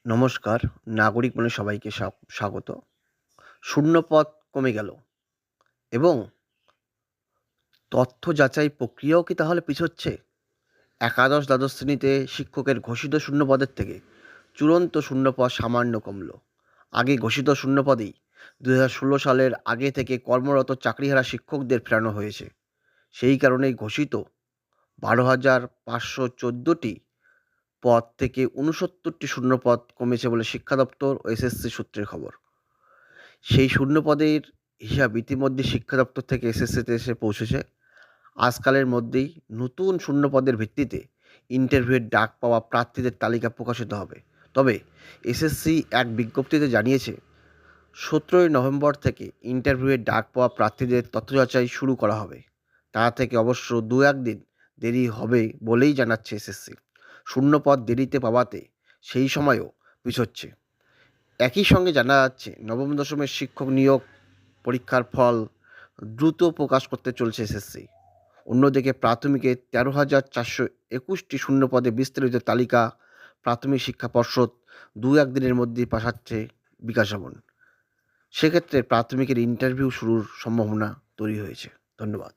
নমস্কার, নাগরিক মনে সবাইকে স্বাগত। শূন্যপদ কমে গেল এবং তথ্য যাচাই প্রক্রিয়াও কি তাহলে পিছোচ্ছে? একাদশ দ্বাদশ শ্রেণীতে শিক্ষকের ঘোষিত শূন্যপদের থেকে চূড়ান্ত শূন্যপদ সামান্য কমল। আগে ঘোষিত শূন্যপদেই 2016 সালের আগে থেকে কর্মরত চাকরিহারা শিক্ষকদের ফেরানো হয়েছে। সেই কারণেই ঘোষিত 12,514টি পদ থেকে 69টি শূন্যপদ কমেছে বলে শিক্ষা দপ্তর ও এসএসসি সূত্রের খবর। সেই শূন্যপদের হিসাব ইতিমধ্যে শিক্ষা দপ্তর থেকে এসএসসিতে এসে পৌঁছেছে। আজকালের মধ্যেই নতুন শূন্যপদের ভিত্তিতে ইন্টারভিউয়ের ডাক পাওয়া প্রার্থীদের তালিকা প্রকাশিত হবে। তবে এসএসসি এক বিজ্ঞপ্তিতে জানিয়েছে 17ই নভেম্বর থেকে ইন্টারভিউয়ের ডাক পাওয়া প্রার্থীদের তথ্য যাচাই শুরু করা হবে। তা থেকে অবশ্য দু একদিন দেরি হবে বলেই জানাচ্ছে এসএসসি। শূন্যপদ দেরিতে পাওয়াতে সেই সময়ও পিছোচ্ছে। একই সঙ্গে জানা যাচ্ছে নবম দশমের শিক্ষক নিয়োগ পরীক্ষার ফল দ্রুত প্রকাশ করতে চলছে এসএসসি। অন্যদিকে প্রাথমিকে 13,421টি শূন্যপদে বিস্তারিত তালিকা প্রাথমিক শিক্ষা পর্ষদ দু একদিনের মধ্যেই পাঠাচ্ছে বিকাশ ভবন। সেক্ষেত্রে প্রাথমিকের ইন্টারভিউ শুরুর সম্ভাবনা তৈরি হয়েছে। ধন্যবাদ।